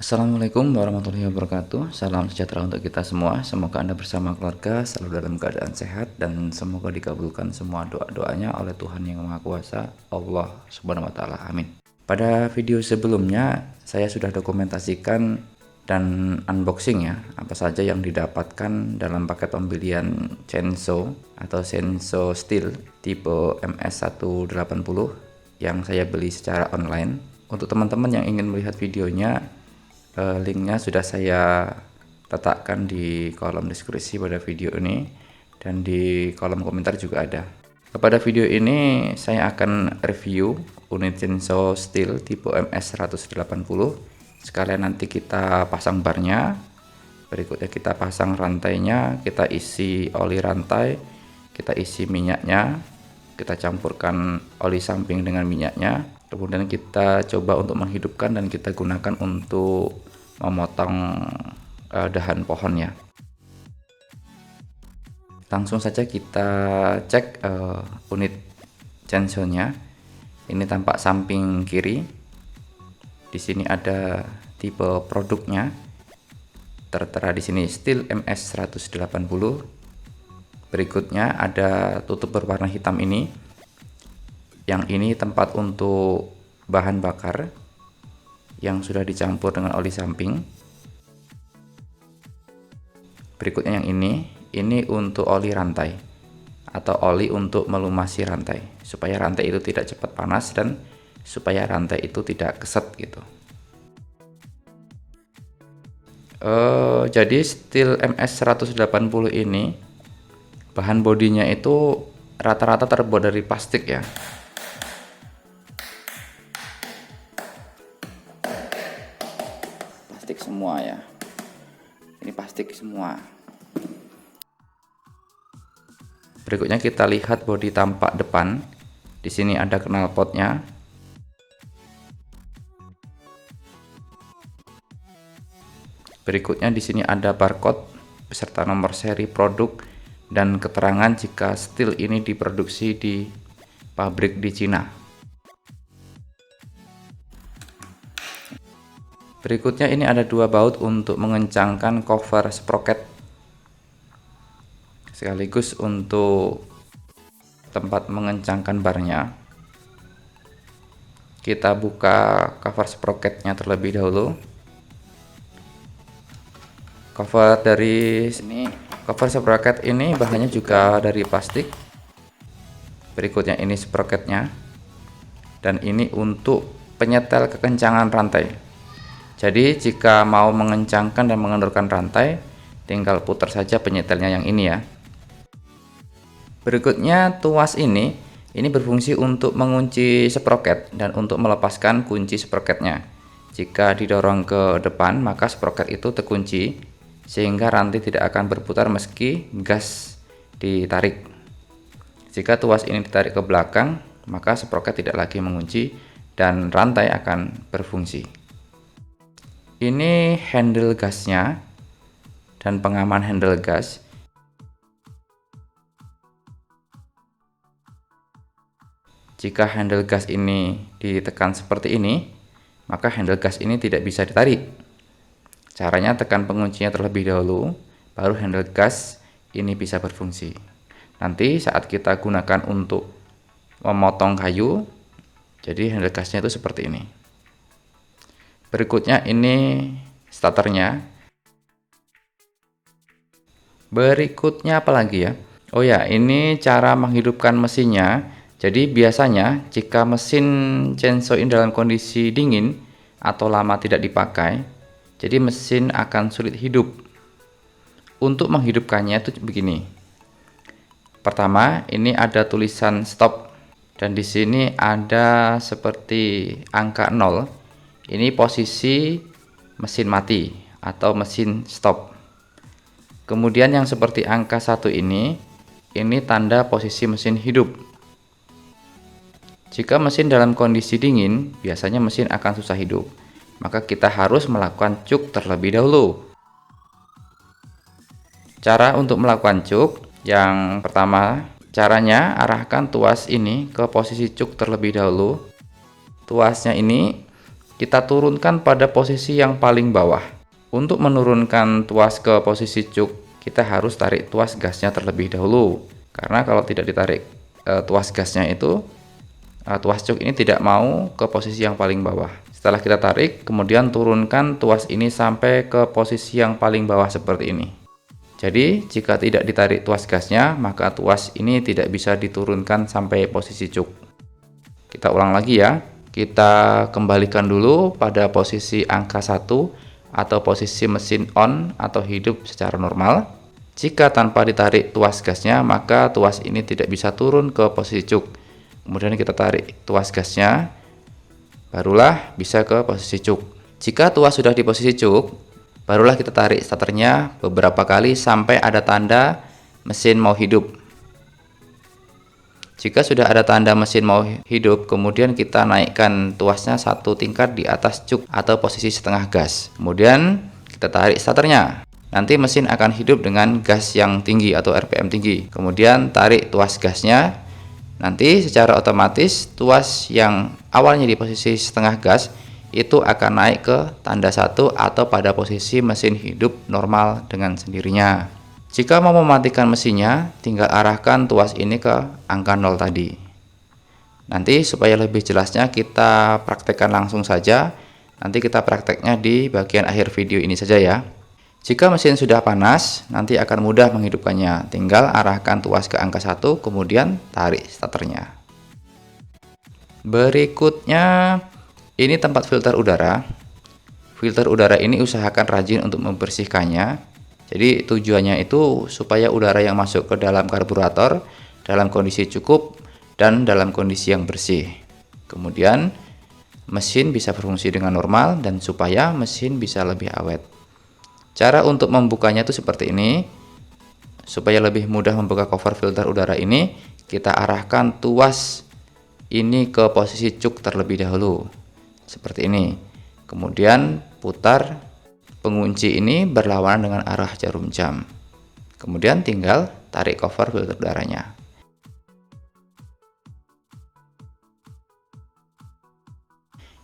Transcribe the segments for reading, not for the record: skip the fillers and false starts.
Assalamualaikum warahmatullahi wabarakatuh. Salam sejahtera untuk kita semua. Semoga Anda bersama keluarga selalu dalam keadaan sehat dan semoga dikabulkan semua doa-doanya oleh Tuhan Yang Maha Kuasa, Allah Subhanahu wa taala. Amin. Pada video sebelumnya saya sudah dokumentasikan dan unboxing ya, apa saja yang didapatkan dalam paket pembelian Censo atau Senso Steel tipe MS180 yang saya beli secara online. Untuk teman-teman yang ingin melihat videonya, linknya sudah saya letakkan di kolom deskripsi pada video ini dan di kolom komentar juga ada. Pada video ini saya akan review unit Censo Steel tipe MS180. Sekalian nanti kita pasang barnya, berikutnya kita pasang rantainya, kita isi oli rantai, kita isi minyaknya, kita campurkan oli samping dengan minyaknya, kemudian kita coba untuk menghidupkan dan kita gunakan untuk memotong dahan pohon ya. Langsung saja kita cek unit Censo-nya. Ini tampak samping kiri. Di sini ada tipe produknya. Tertera di sini Steel MS180. Berikutnya ada tutup berwarna hitam ini. Yang ini tempat untuk bahan bakar yang sudah dicampur dengan oli samping. Berikutnya yang ini untuk oli rantai atau oli untuk melumasi rantai supaya rantai itu tidak cepat panas dan supaya rantai itu tidak keset gitu. Jadi Steel MS180 ini bahan bodinya itu rata-rata terbuat dari plastik ya. Plastik semua ya. Ini plastik semua. Berikutnya kita lihat bodi tampak depan. Di sini ada knalpotnya. Berikutnya di sini ada barcode beserta nomor seri produk dan keterangan jika steel ini diproduksi di pabrik di Cina. Berikutnya ini ada dua baut untuk mengencangkan cover sprocket sekaligus untuk tempat mengencangkan barnya. Kita buka cover sprocketnya terlebih dahulu. Cover dari sini, cover sprocket ini bahannya juga dari plastik. Berikutnya ini sprocketnya, dan ini untuk penyetel kekencangan rantai. Jadi jika mau mengencangkan dan mengendorkan rantai, tinggal putar saja penyetelnya yang ini ya. Berikutnya tuas ini berfungsi untuk mengunci sprocket dan untuk melepaskan kunci sprocketnya. Jika didorong ke depan, maka sprocket itu terkunci sehingga rantai tidak akan berputar meski gas ditarik. Jika tuas ini ditarik ke belakang, maka sprocket tidak lagi mengunci dan rantai akan berfungsi. Ini handle gasnya dan pengaman handle gas. Jika handle gas ini ditekan seperti ini, maka handle gas ini tidak bisa ditarik. Caranya tekan penguncinya terlebih dahulu, baru handle gas ini bisa berfungsi. Nanti saat kita gunakan untuk memotong kayu, jadi handle gasnya itu seperti ini. Berikutnya ini starternya. Berikutnya apa lagi ya? Oh ya, ini cara menghidupkan mesinnya. Jadi biasanya jika mesin Censo ini dalam kondisi dingin atau lama tidak dipakai, jadi mesin akan sulit hidup. Untuk menghidupkannya itu begini. Pertama, ini ada tulisan stop dan di sini ada seperti angka 0. Ini posisi mesin mati atau mesin stop. Kemudian yang seperti angka 1 ini tanda posisi mesin hidup. Jika mesin dalam kondisi dingin, biasanya mesin akan susah hidup. Maka kita harus melakukan cuk terlebih dahulu. Cara untuk melakukan cuk, yang pertama, caranya arahkan tuas ini ke posisi cuk terlebih dahulu. Tuasnya ini kita turunkan pada posisi yang paling bawah. Untuk menurunkan tuas ke posisi cuk, kita harus tarik tuas gasnya terlebih dahulu. Karena kalau tidak ditarik tuas gasnya itu, tuas cuk ini tidak mau ke posisi yang paling bawah. Setelah kita tarik, kemudian turunkan tuas ini sampai ke posisi yang paling bawah seperti ini. Jadi, jika tidak ditarik tuas gasnya, maka tuas ini tidak bisa diturunkan sampai posisi cuk. Kita ulang lagi ya. Kita kembalikan dulu pada posisi angka 1 atau posisi mesin on atau hidup secara normal. Jika tanpa ditarik tuas gasnya, maka tuas ini tidak bisa turun ke posisi cuk. Kemudian kita tarik tuas gasnya, barulah bisa ke posisi cuk. Jika tuas sudah di posisi cuk, barulah kita tarik starternya beberapa kali sampai ada tanda mesin mau hidup. Jika sudah ada tanda mesin mau hidup, kemudian kita naikkan tuasnya satu tingkat di atas cuk atau posisi setengah gas. Kemudian kita tarik starternya. Nanti mesin akan hidup dengan gas yang tinggi atau RPM tinggi. Kemudian tarik tuas gasnya. Nanti secara otomatis tuas yang awalnya di posisi setengah gas itu akan naik ke tanda 1 atau pada posisi mesin hidup normal dengan sendirinya. Jika mau mematikan mesinnya, tinggal arahkan tuas ini ke angka 0 tadi. Nanti supaya lebih jelasnya kita praktekkan langsung saja. Nanti kita prakteknya di bagian akhir video ini saja ya. Jika mesin sudah panas, nanti akan mudah menghidupkannya. Tinggal arahkan tuas ke angka 1, kemudian tarik starternya. Berikutnya, ini tempat filter udara. Filter udara ini usahakan rajin untuk membersihkannya. Jadi tujuannya itu supaya udara yang masuk ke dalam karburator dalam kondisi cukup dan dalam kondisi yang bersih. Kemudian mesin bisa berfungsi dengan normal dan supaya mesin bisa lebih awet. Cara untuk membukanya itu seperti ini. Supaya lebih mudah membuka cover filter udara ini, kita arahkan tuas ini ke posisi cuk terlebih dahulu. Seperti ini. Kemudian putar pengunci ini berlawanan dengan arah jarum jam. Kemudian tinggal tarik cover filter udaranya.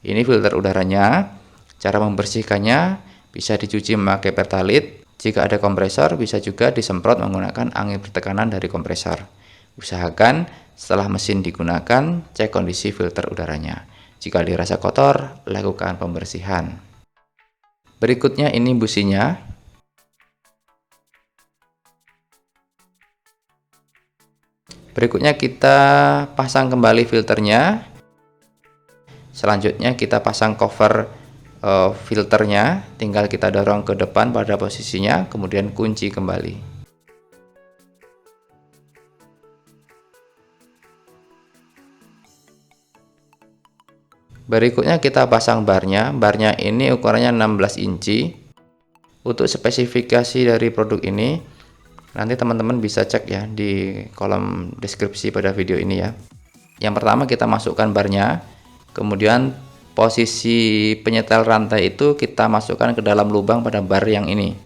Ini filter udaranya. Cara membersihkannya bisa dicuci memakai Pertalite. Jika ada kompresor, bisa juga disemprot menggunakan angin bertekanan dari kompresor. Usahakan setelah mesin digunakan, cek kondisi filter udaranya. Jika dirasa kotor, lakukan pembersihan. Berikutnya ini businya. Berikutnya kita pasang kembali filternya. Selanjutnya kita pasang cover filternya. Tinggal kita dorong ke depan pada posisinya, kemudian kunci kembali. Berikutnya kita pasang barnya. Barnya ini ukurannya 16 inci. Untuk spesifikasi dari produk ini, nanti teman-teman bisa cek ya di kolom deskripsi pada video ini ya. Yang pertama kita masukkan barnya, kemudian posisi penyetel rantai itu kita masukkan ke dalam lubang pada bar yang ini.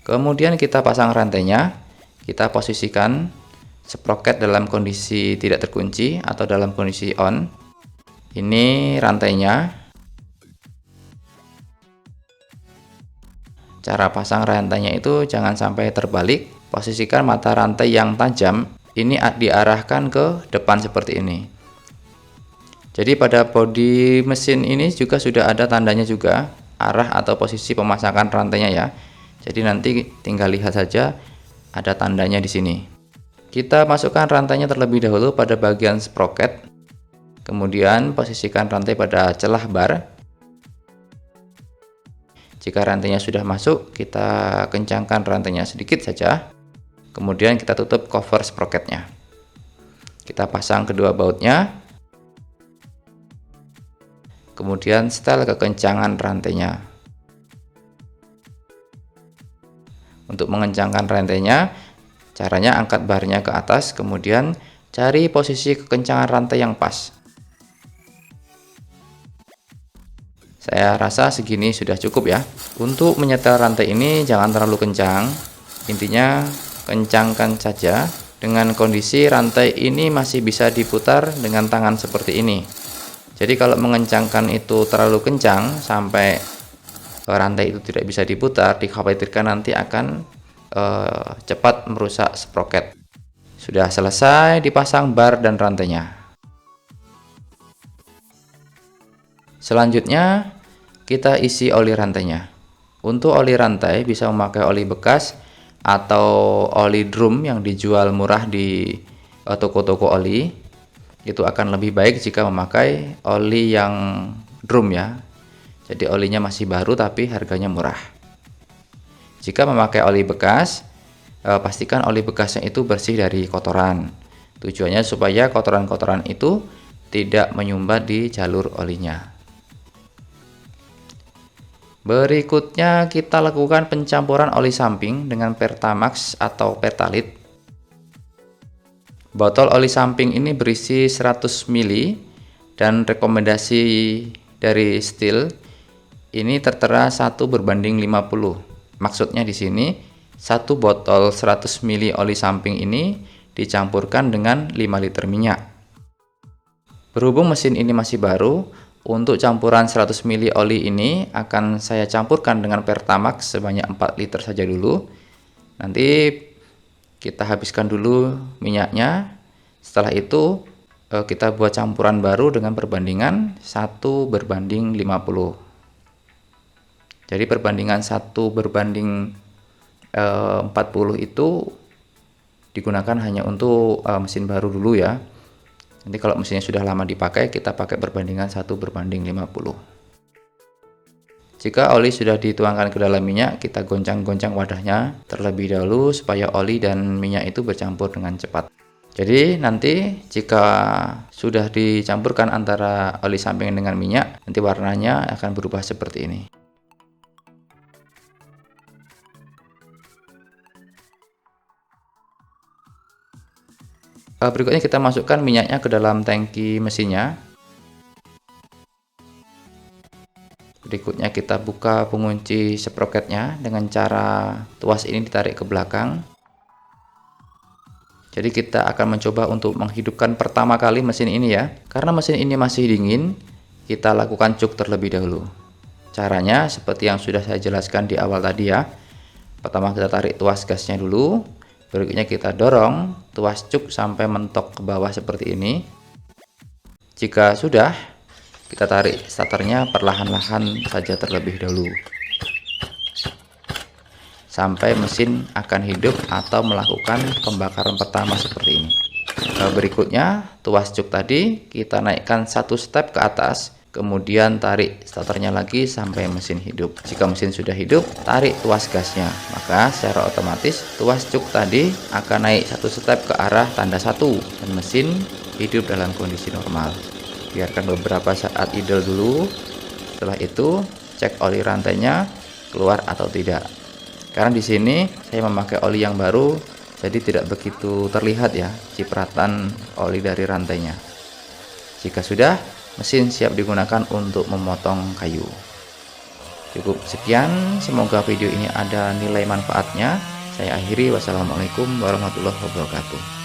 Kemudian kita pasang rantainya. Kita posisikan sprocket dalam kondisi tidak terkunci atau dalam kondisi on. Ini rantainya. Cara pasang rantainya itu jangan sampai terbalik. Posisikan mata rantai yang tajam ini diarahkan ke depan seperti ini. Jadi pada bodi mesin ini juga sudah ada tandanya juga, arah atau posisi pemasangan rantainya ya. Jadi nanti tinggal lihat saja, ada tandanya di sini. Kita masukkan rantainya terlebih dahulu pada bagian sprocket. Kemudian posisikan rantai pada celah bar. Jika rantainya sudah masuk, kita kencangkan rantainya sedikit saja. Kemudian kita tutup cover sprocketnya. Kita pasang kedua bautnya. Kemudian setel kekencangan rantainya. Untuk mengencangkan rantainya, caranya angkat barnya ke atas, kemudian cari posisi kekencangan rantai yang pas. Saya rasa segini sudah cukup ya. Untuk menyetel rantai ini jangan terlalu kencang. Intinya kencangkan saja dengan kondisi rantai ini masih bisa diputar dengan tangan seperti ini. Jadi kalau mengencangkan itu terlalu kencang sampai rantai itu tidak bisa diputar, dikhawatirkan nanti akan cepat merusak sproket. Sudah selesai dipasang bar dan rantainya. Selanjutnya kita isi oli rantainya. Untuk oli rantai bisa memakai oli bekas atau oli drum yang dijual murah di toko-toko oli. Itu akan lebih baik jika memakai oli yang drum ya. Jadi olinya masih baru tapi harganya murah. Jika memakai oli bekas, pastikan oli bekasnya itu bersih dari kotoran. Tujuannya supaya kotoran-kotoran itu tidak menyumbat di jalur olinya. Berikutnya kita lakukan pencampuran oli samping dengan Pertamax atau Pertalite. Botol oli samping ini berisi 100 ml dan rekomendasi dari Stihl ini tertera 1:50. Maksudnya di sini 1 botol 100 ml oli samping ini dicampurkan dengan 5 liter minyak. Berhubung mesin ini masih baru, untuk campuran 100 ml oli ini akan saya campurkan dengan Pertamax sebanyak 4 liter saja dulu. Nanti kita habiskan dulu minyaknya. Setelah itu kita buat campuran baru dengan perbandingan 1:50. Jadi perbandingan 1:40 itu digunakan hanya untuk mesin baru dulu ya. Nanti kalau mesinnya sudah lama dipakai, kita pakai perbandingan 1:50. Jika oli sudah dituangkan ke dalam minyak, kita goncang-goncang wadahnya terlebih dahulu supaya oli dan minyak itu bercampur dengan cepat. Jadi nanti jika sudah dicampurkan antara oli samping dengan minyak, nanti warnanya akan berubah seperti ini. Berikutnya kita masukkan minyaknya ke dalam tangki mesinnya. Berikutnya kita buka pengunci sproketnya dengan cara tuas ini ditarik ke belakang. Jadi kita akan mencoba untuk menghidupkan pertama kali mesin ini ya. Karena mesin ini masih dingin, kita lakukan cuk terlebih dahulu. Caranya seperti yang sudah saya jelaskan di awal tadi ya. Pertama kita tarik tuas gasnya dulu. Berikutnya kita dorong tuas cuk sampai mentok ke bawah seperti ini. Jika sudah, kita tarik starternya perlahan-lahan saja terlebih dahulu sampai mesin akan hidup atau melakukan pembakaran pertama seperti ini. Berikutnya tuas cuk tadi kita naikkan 1 step ke atas, kemudian tarik starternya lagi sampai mesin hidup. Jika mesin sudah hidup, tarik tuas gasnya, maka secara otomatis tuas cuk tadi akan naik 1 step ke arah tanda 1 dan mesin hidup dalam kondisi normal. Biarkan beberapa saat idle dulu. Setelah itu cek oli rantainya keluar atau tidak. Karena di sini saya memakai oli yang baru, jadi tidak begitu terlihat ya cipratan oli dari rantainya. Jika sudah, mesin siap digunakan untuk memotong kayu. Cukup sekian, semoga video ini ada nilai manfaatnya. Saya akhiri, wassalamualaikum warahmatullahi wabarakatuh.